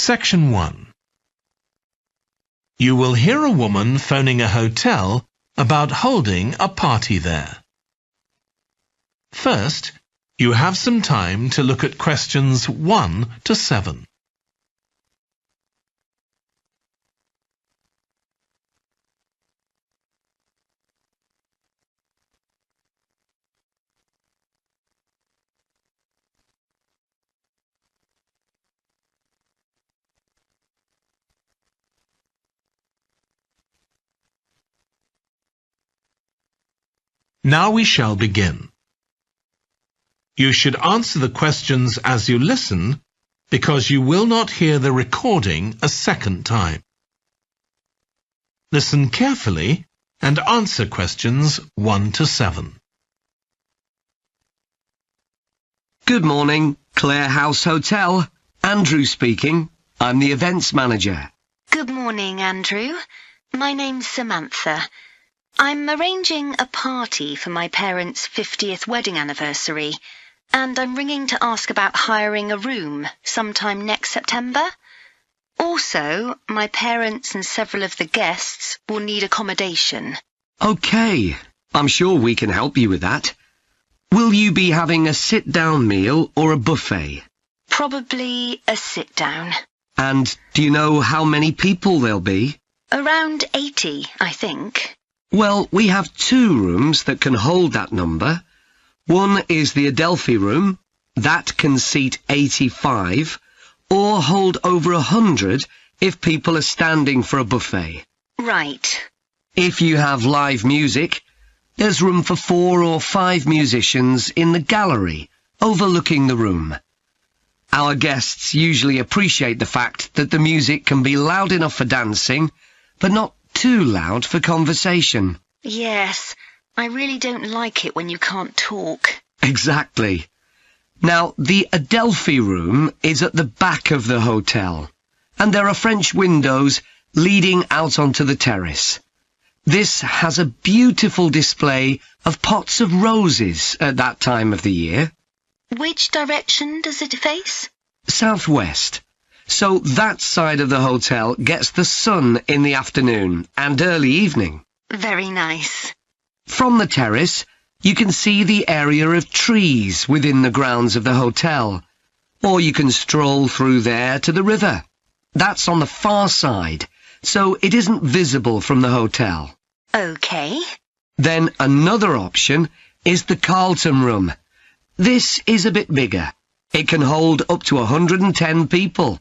Section 1. You will hear a woman phoning a hotel about holding a party there. First, you have some time to look at questions 1 to 7. Now we shall begin. You should answer the questions as you listen, because you will not hear the recording a second time. Listen carefully and answer questions 1 to 7. Good morning, Clare House Hotel. Andrew speaking. I'm the events manager. Good morning, Andrew. My name's Samantha. I'm arranging a party for my parents' 50th wedding anniversary, and I'm ringing to ask about hiring a room sometime next September. Also, my parents and several of the guests will need accommodation. OK, I'm sure we can help you with that. Will you be having a sit-down meal or a buffet? Probably a sit-down. And do you know how many people there'll be? Around 80, I think. Well, we have 2 rooms that can hold that number. One is the Adelphi room. That can seat 85, or hold over 100 if people are standing for a buffet. Right. If you have live music, there's room for 4 or 5 musicians in the gallery, overlooking the room. Our guests usually appreciate the fact that the music can be loud enough for dancing, but not too loud for conversation. Yes, I really don't like it when you can't talk. Exactly. Now, the Adelphi room is at the back of the hotel, and there are French windows leading out onto the terrace. This has a beautiful display of pots of roses at that time of the year. Which direction does it face? Southwest. So that side of the hotel gets the sun in the afternoon and early evening. Very nice. From the terrace, you can see the area of trees within the grounds of the hotel, or you can stroll through there to the river. That's on the far side, so it isn't visible from the hotel. OK. Then another option is the Carlton room. This is a bit bigger. It can hold up to 110 people.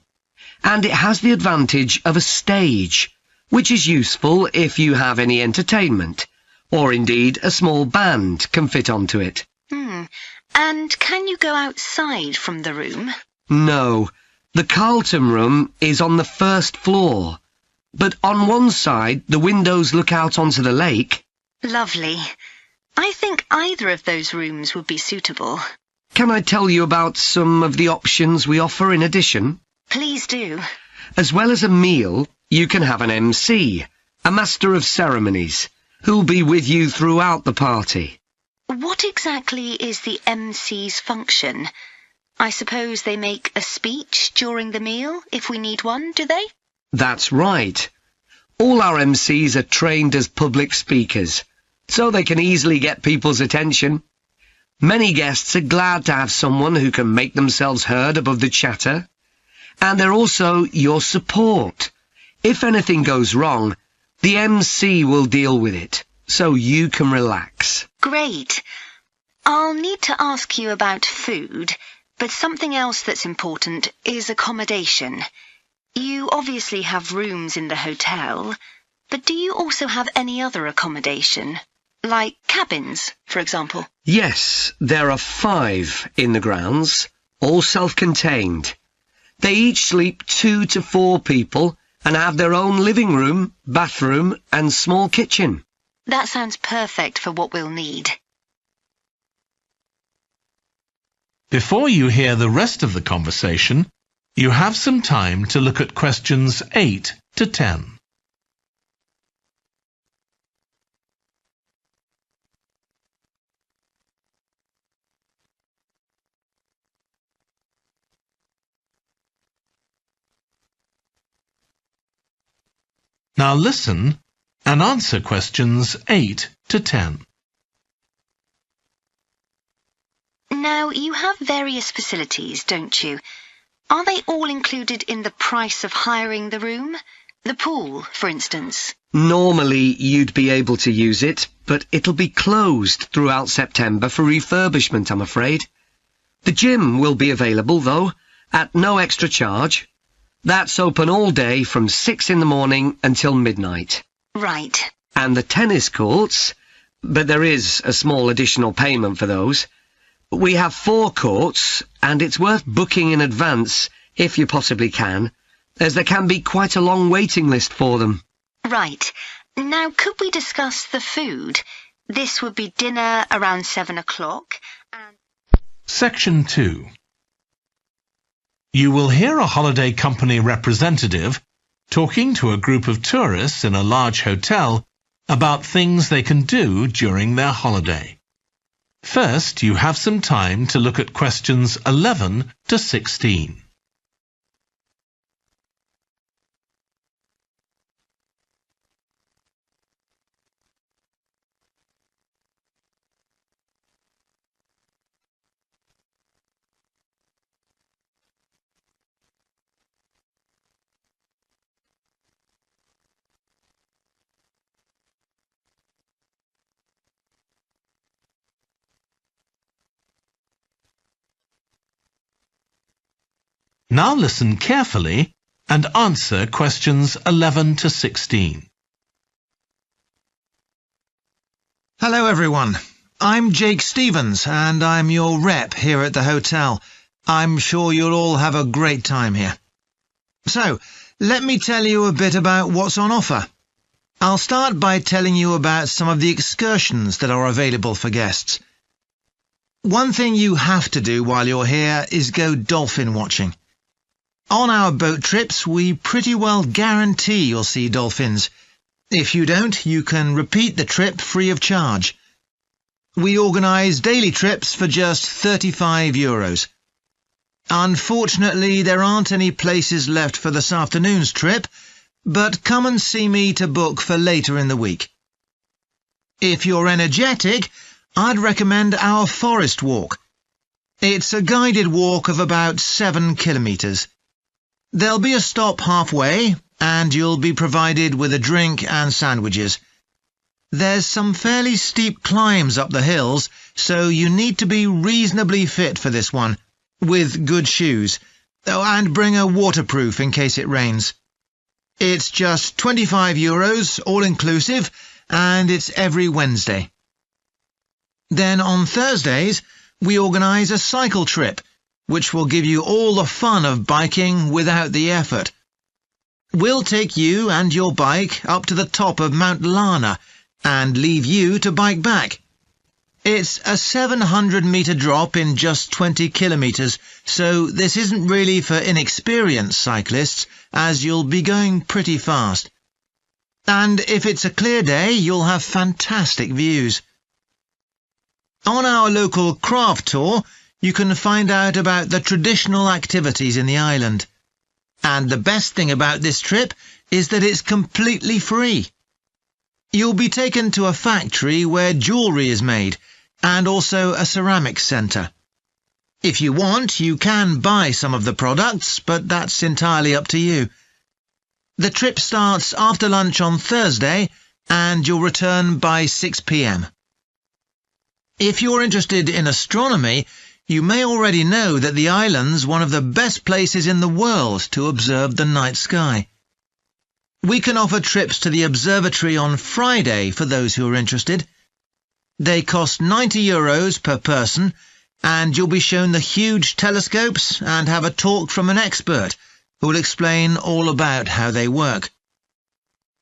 And it has the advantage of a stage, which is useful if you have any entertainment, or indeed a small band can fit onto it. And can you go outside from the room? No, the Carlton room is on the 1st floor, but on one side the windows look out onto the lake. Lovely. I think either of those rooms would be suitable. Can I tell you about some of the options we offer in addition? Please do. As well as a meal, you can have an MC, a master of ceremonies, who'll be with you throughout the party. What exactly is the MC's function? I suppose they make a speech during the meal, if we need one, do they? That's right. All our MCs are trained as public speakers, so they can easily get people's attention. Many guests are glad to have someone who can make themselves heard above the chatter. And they're also your support. If anything goes wrong, the MC will deal with it, so you can relax. Great. I'll need to ask you about food, but something else that's important is accommodation. You obviously have rooms in the hotel, but do you also have any other accommodation? Like cabins, for example? Yes, there are 5 in the grounds, all self-contained. They each sleep 2 to 4 people and have their own living room, bathroom and small kitchen. That sounds perfect for what we'll need. Before you hear the rest of the conversation, you have some time to look at questions 8 to 10. Now listen and answer questions 8 to 10. Now, you have various facilities, don't you? Are they all included in the price of hiring the room? The pool, for instance? Normally, you'd be able to use it, but it'll be closed throughout September for refurbishment, I'm afraid. The gym will be available, though, at no extra charge. That's open all day from 6 in the morning until midnight. Right. And the tennis courts, but there is a small additional payment for those. We have 4 courts, and it's worth booking in advance, if you possibly can, as there can be quite a long waiting list for them. Right. Now, could we discuss the food? This would be dinner around 7 o'clock. And Section 2. You will hear a holiday company representative talking to a group of tourists in a large hotel about things they can do during their holiday. First, you have some time to look at questions 11 to 16. Now listen carefully and answer questions 11 to 16. Hello everyone, I'm Jake Stevens and I'm your rep here at the hotel. I'm sure you'll all have a great time here. So, let me tell you a bit about what's on offer. I'll start by telling you about some of the excursions that are available for guests. One thing you have to do while you're here is go dolphin watching. On our boat trips, we pretty well guarantee you'll see dolphins. If you don't, you can repeat the trip free of charge. We organise daily trips for just €35. Unfortunately, there aren't any places left for this afternoon's trip, but come and see me to book for later in the week. If you're energetic, I'd recommend our forest walk. It's a guided walk of about 7 kilometres. There'll be a stop halfway, and you'll be provided with a drink and sandwiches. There's some fairly steep climbs up the hills, so you need to be reasonably fit for this one, with good shoes. Oh, and bring a waterproof in case it rains. It's just €25, all-inclusive, and it's every Wednesday. Then on Thursdays, we organise a cycle trip, which will give you all the fun of biking without the effort. We'll take you and your bike up to the top of Mount Lana and leave you to bike back. It's a 700-metre drop in just 20 kilometres, so this isn't really for inexperienced cyclists, as you'll be going pretty fast. And if it's a clear day, you'll have fantastic views. On our local craft tour, you can find out about the traditional activities in the island. And the best thing about this trip is that it's completely free. You'll be taken to a factory where jewellery is made, and also a ceramics centre. If you want, you can buy some of the products, but that's entirely up to you. The trip starts after lunch on Thursday, and you'll return by 6 p.m. If you're interested in astronomy, you may already know that the island's one of the best places in the world to observe the night sky. We can offer trips to the observatory on Friday for those who are interested. They cost €90 per person, and you'll be shown the huge telescopes and have a talk from an expert who will explain all about how they work.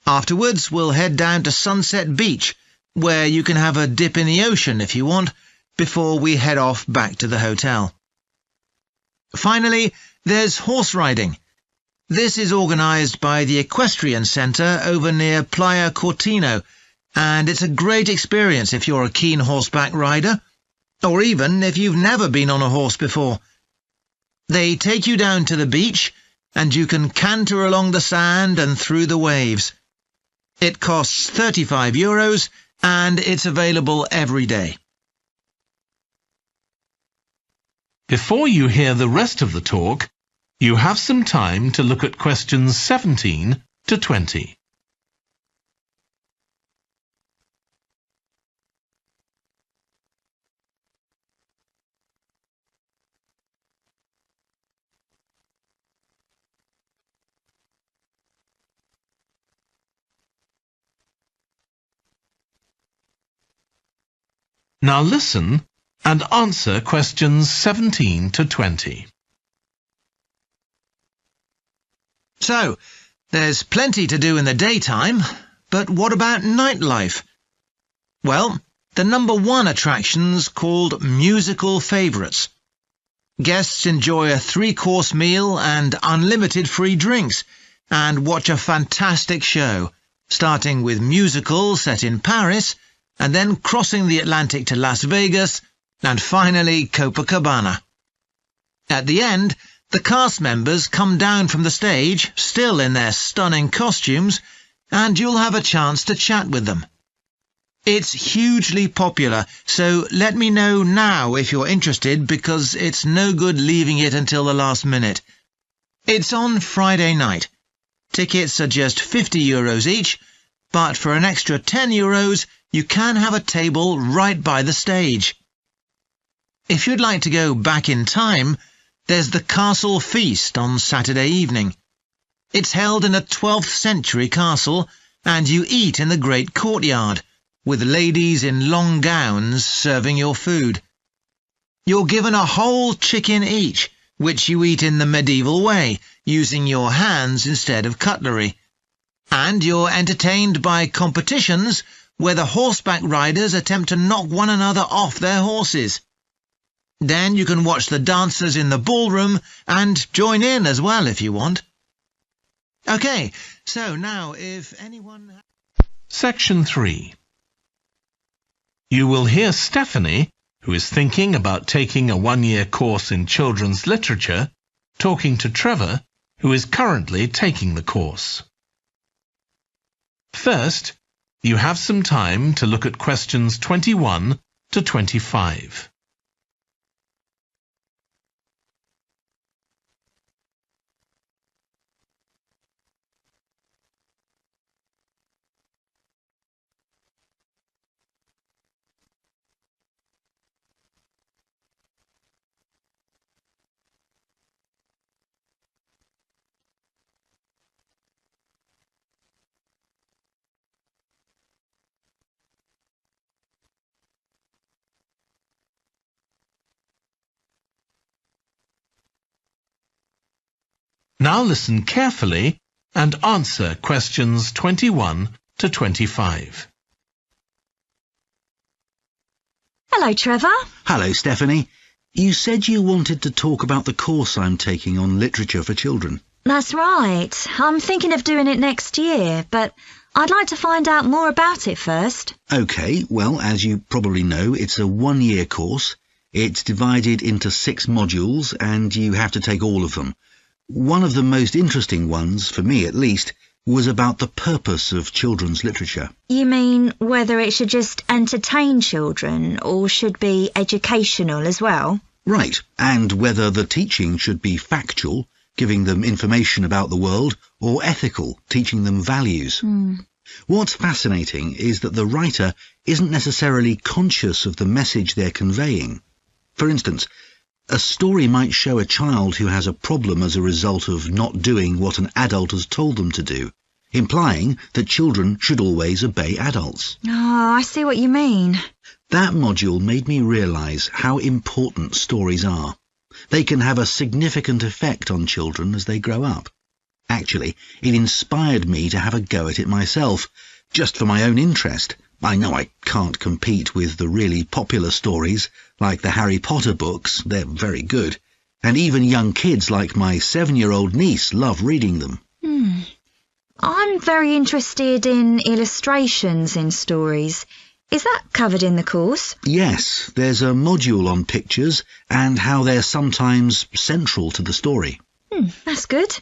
Afterwards, we'll head down to Sunset Beach, where you can have a dip in the ocean if you want, before we head off back to the hotel. Finally, there's horse riding. This is organised by the Equestrian Centre over near Playa Cortino, and it's a great experience if you're a keen horseback rider, or even if you've never been on a horse before. They take you down to the beach, and you can canter along the sand and through the waves. It costs €35 and it's available every day. Before you hear the rest of the talk, you have some time to look at questions 17 to 20. Now listen and answer questions 17 to 20. So, there's plenty to do in the daytime, but what about nightlife? Well, the number one attraction's called musical favourites. Guests enjoy a 3-course meal and unlimited free drinks, and watch a fantastic show, starting with musicals set in Paris, and then crossing the Atlantic to Las Vegas, and finally Copacabana. At the end, the cast members come down from the stage, still in their stunning costumes, and you'll have a chance to chat with them. It's hugely popular, so let me know now if you're interested, because it's no good leaving it until the last minute. It's on Friday night. Tickets are just €50 each, but for an extra €10, you can have a table right by the stage. If you'd like to go back in time, there's the Castle Feast on Saturday evening. It's held in a 12th century castle, and you eat in the great courtyard, with ladies in long gowns serving your food. You're given a whole chicken each, which you eat in the medieval way, using your hands instead of cutlery. And you're entertained by competitions where the horseback riders attempt to knock one another off their horses. Then you can watch the dancers in the ballroom and join in as well if you want. OK, so now if anyone... Section 3. You will hear Stephanie, who is thinking about taking a 1-year course in children's literature, talking to Trevor, who is currently taking the course. First, you have some time to look at questions 21 to 25. Now listen carefully and answer questions 21 to 25. Hello, Trevor. Hello, Stephanie. You said you wanted to talk about the course I'm taking on literature for children. That's right. I'm thinking of doing it next year, but I'd like to find out more about it first. OK, well, as you probably know, it's a 1-year course. It's divided into 6 modules, and you have to take all of them. One of the most interesting ones, for me at least, was about the purpose of children's literature. You mean whether it should just entertain children or should be educational as well? Right, and whether the teaching should be factual, giving them information about the world, or ethical, teaching them values. What's fascinating is that the writer isn't necessarily conscious of the message they're conveying. For instance, a story might show a child who has a problem as a result of not doing what an adult has told them to do, implying that children should always obey adults. Oh, I see what you mean. That module made me realise how important stories are. They can have a significant effect on children as they grow up. Actually, it inspired me to have a go at it myself, just for my own interest. I know I can't compete with the really popular stories, like the Harry Potter books. They're very good. And even young kids like my 7-year-old niece love reading them. I'm very interested in illustrations in stories. Is that covered in the course? Yes, there's a module on pictures and how they're sometimes central to the story. That's good.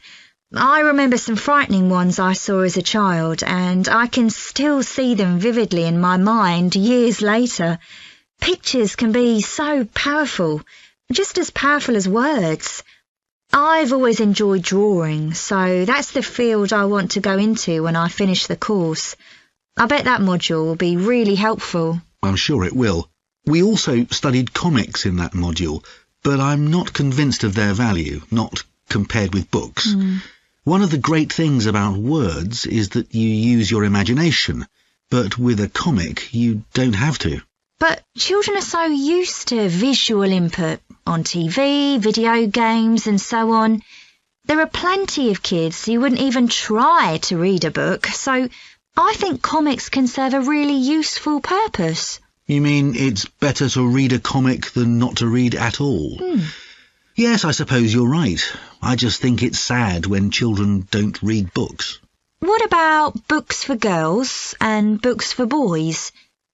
I remember some frightening ones I saw as a child, and I can still see them vividly in my mind years later. Pictures can be so powerful, just as powerful as words. I've always enjoyed drawing, so that's the field I want to go into when I finish the course. I bet that module will be really helpful. I'm sure it will. We also studied comics in that module, but I'm not convinced of their value, not compared with books. One of the great things about words is that you use your imagination, but with a comic you don't have to. But children are so used to visual input on TV, video games and so on. There are plenty of kids who wouldn't even try to read a book, so I think comics can serve a really useful purpose. You mean it's better to read a comic than not to read at all? Yes, I suppose you're right. I just think it's sad when children don't read books. What about books for girls and books for boys?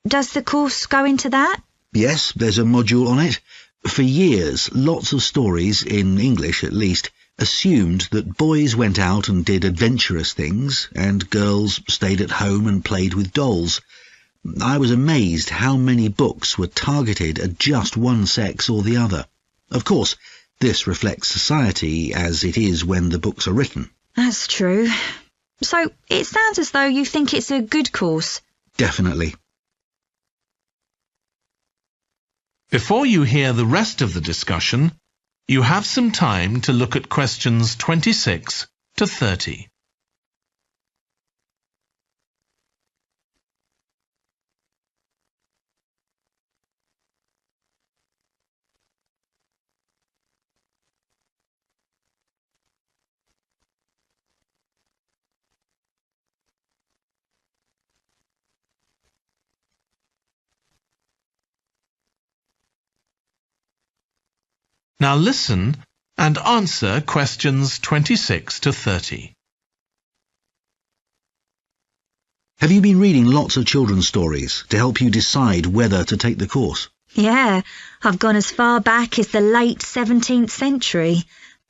Does the course go into that? Yes, there's a module on it. For years, lots of stories, in English at least, assumed that boys went out and did adventurous things, and girls stayed at home and played with dolls. I was amazed how many books were targeted at just one sex or the other. Of course, this reflects society as it is when the books are written. That's true. So it sounds as though you think it's a good course. Definitely. Before you hear the rest of the discussion, you have some time to look at questions 26 to 30. Now listen and answer questions 26 to 30. Have you been reading lots of children's stories to help you decide whether to take the course? Yeah, I've gone as far back as the late 17th century,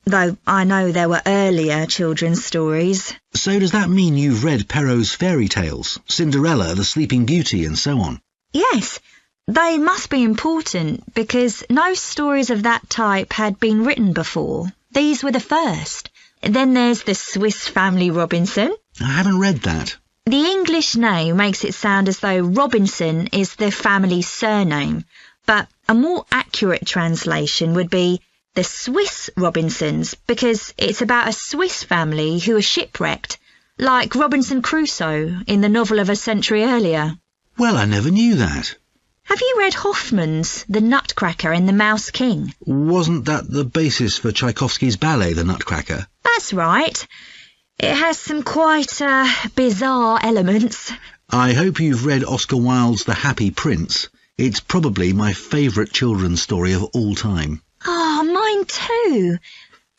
though I know there were earlier children's stories. So does that mean you've read Perrault's fairy tales, Cinderella, the Sleeping Beauty, and so on? Yes, they must be important because no stories of that type had been written before. These were the first. Then there's the Swiss Family Robinson. I haven't read that. The English name makes it sound as though Robinson is the family's surname, but a more accurate translation would be the Swiss Robinsons because it's about a Swiss family who are shipwrecked, like Robinson Crusoe in the novel of a century earlier. Well, I never knew that. Have you read Hoffmann's The Nutcracker and the Mouse King? Wasn't that the basis for Tchaikovsky's ballet, The Nutcracker? That's right. It has some quite bizarre elements. I hope you've read Oscar Wilde's The Happy Prince. It's probably my favourite children's story of all time. Oh, mine too.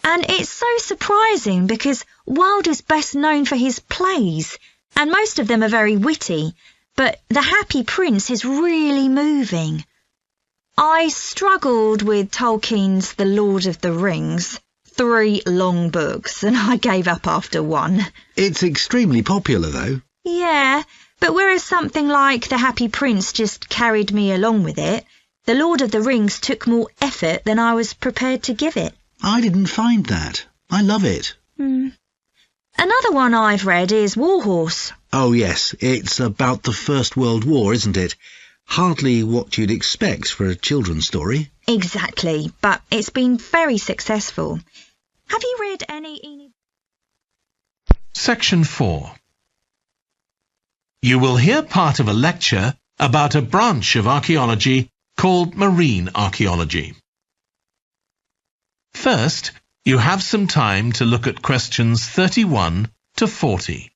And it's so surprising because Wilde is best known for his plays, and most of them are very witty. But The Happy Prince is really moving. I struggled with Tolkien's The Lord of the Rings. 3 long books, and I gave up after 1. It's extremely popular, though. Yeah, but whereas something like The Happy Prince just carried me along with it, The Lord of the Rings took more effort than I was prepared to give it. I didn't find that. I love it. Another one I've read is Warhorse. Oh, yes, it's about the First World War, isn't it? Hardly what you'd expect for a children's story. Exactly, but it's been very successful. Have you read any... Section 4. You will hear part of a lecture about a branch of archaeology called marine archaeology. First, you have some time to look at questions 31 to 40.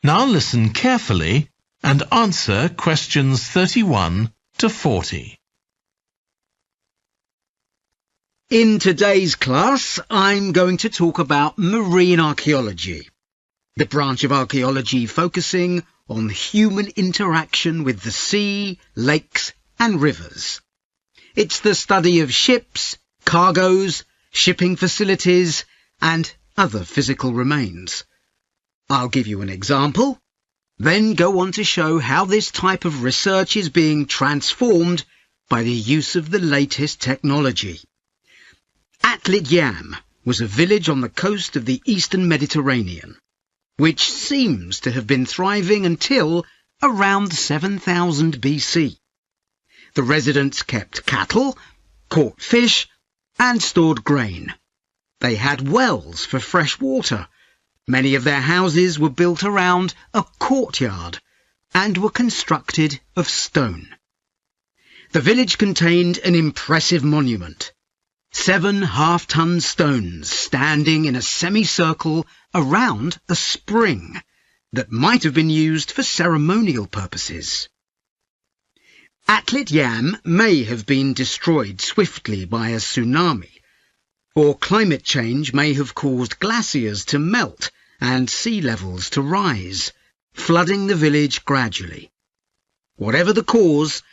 Now listen carefully and answer questions 31 to 40. In today's class, I'm going to talk about marine archaeology, the branch of archaeology focusing on human interaction with the sea, lakes, and rivers. It's the study of ships, cargoes, shipping facilities, and other physical remains. I'll give you an example, then go on to show how this type of research is being transformed by the use of the latest technology. Atlit Yam was a village on the coast of the eastern Mediterranean, which seems to have been thriving until around 7000 BC. The residents kept cattle, caught fish, and stored grain. They had wells for fresh water. Many of their houses were built around a courtyard and were constructed of stone. The village contained an impressive monument, 7 half-ton stones standing in a semicircle around a spring that might have been used for ceremonial purposes. Atlit Yam may have been destroyed swiftly by a tsunami, or climate change may have caused glaciers to melt and sea levels to rise, flooding the village gradually. Whatever the cause,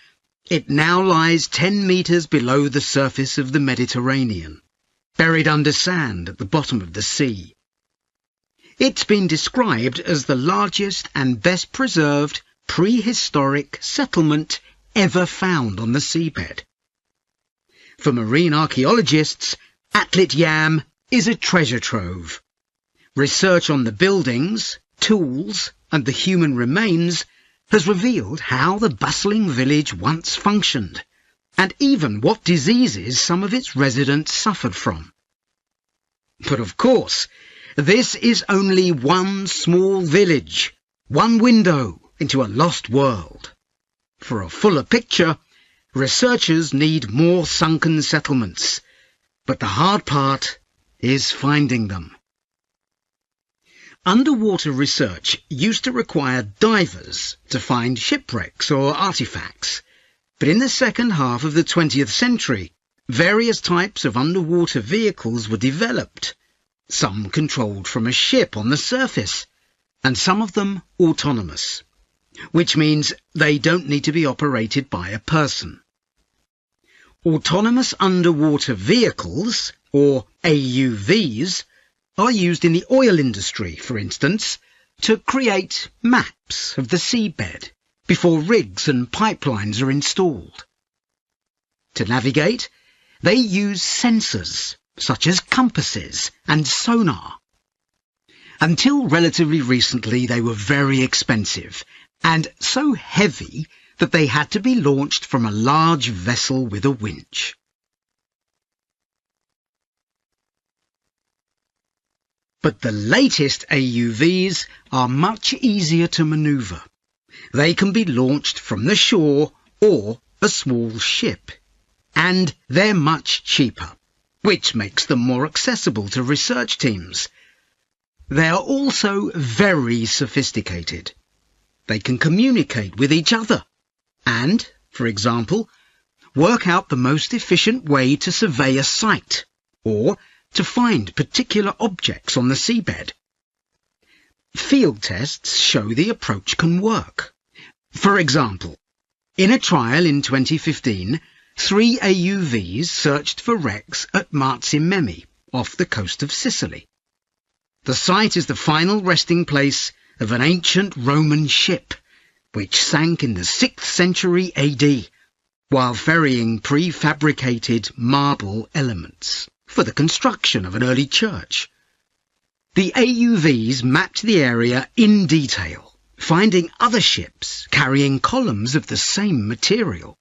it now lies 10 meters below the surface of the Mediterranean, buried under sand at the bottom of the sea. It's been described as the largest and best preserved prehistoric settlement ever found on the seabed. For marine archaeologists, Atlit Yam is a treasure trove. Research on the buildings, tools, and the human remains has revealed how the bustling village once functioned, and even what diseases some of its residents suffered from. But of course, this is only one small village, one window into a lost world. For a fuller picture, researchers need more sunken settlements, but the hard part is finding them. Underwater research used to require divers to find shipwrecks or artifacts, but in the second half of the 20th century, various types of underwater vehicles were developed, some controlled from a ship on the surface, and some of them autonomous, which means they don't need to be operated by a person. Autonomous underwater vehicles, or AUVs, are used in the oil industry, for instance, to create maps of the seabed before rigs and pipelines are installed. To navigate, they use sensors, such as compasses and sonar. Until relatively recently, they were very expensive and so heavy that they had to be launched from a large vessel with a winch. But the latest AUVs are much easier to maneuver. They can be launched from the shore or a small ship, and they're much cheaper, which makes them more accessible to research teams. They are also very sophisticated. They can communicate with each other and, for example, work out the most efficient way to survey a site or to find particular objects on the seabed. Field tests show the approach can work. For example, in a trial in 2015, 3 AUVs searched for wrecks at Marzi off the coast of Sicily. The site is the final resting place of an ancient Roman ship, which sank in the 6th century AD, while ferrying prefabricated marble elements for the construction of an early church. The AUVs mapped the area in detail, finding other ships carrying columns of the same material.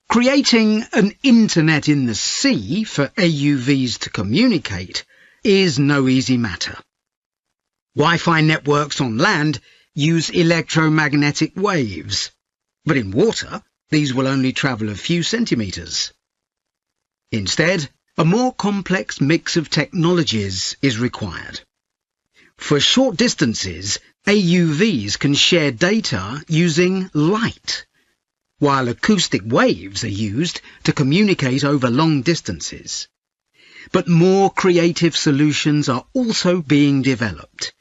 Creating an internet in the sea for AUVs to communicate is no easy matter. Wi-Fi networks on land use electromagnetic waves, but in water these will only travel a few centimeters. Instead, a more complex mix of technologies is required. For short distances, AUVs can share data using light, while acoustic waves are used to communicate over long distances. But more creative solutions are also being developed,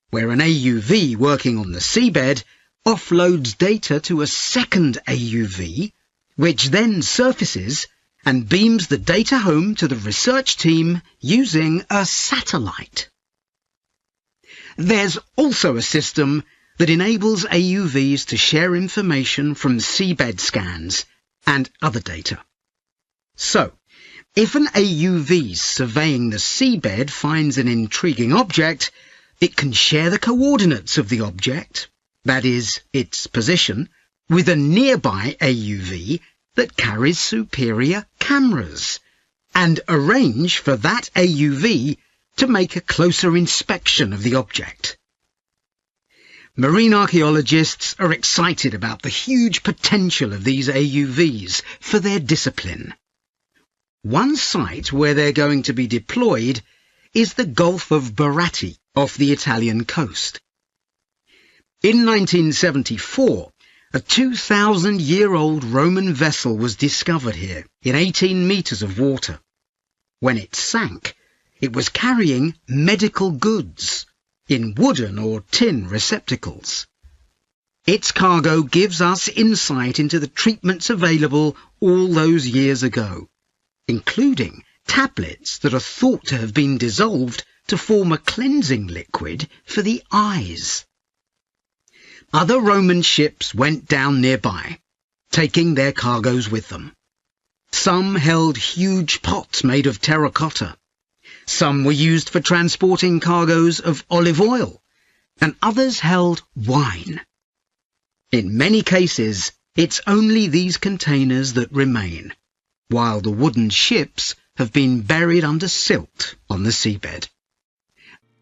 where an AUV working on the seabed offloads data to a second AUV, which then surfaces and beams the data home to the research team using a satellite. There's also a system that enables AUVs to share information from seabed scans and other data. So, if an AUV surveying the seabed finds an intriguing object, it can share the coordinates of the object, that is, its position, with a nearby AUV that carries superior cameras, and arrange for that AUV to make a closer inspection of the object. Marine archaeologists are excited about the huge potential of these AUVs for their discipline. One site where they're going to be deployed is the Gulf of Baratti off the Italian coast. In 1974, a 2,000-year-old Roman vessel was discovered here in 18 meters of water. When it sank, it was carrying medical goods in wooden or tin receptacles. Its cargo gives us insight into the treatments available all those years ago, including tablets that are thought to have been dissolved to form a cleansing liquid for the eyes. Other Roman ships went down nearby, taking their cargoes with them. Some held huge pots made of terracotta. Some were used for transporting cargoes of olive oil, and others held wine. In many cases, it's only these containers that remain, while the wooden ships have been buried under silt on the seabed.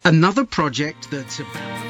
Another project that's about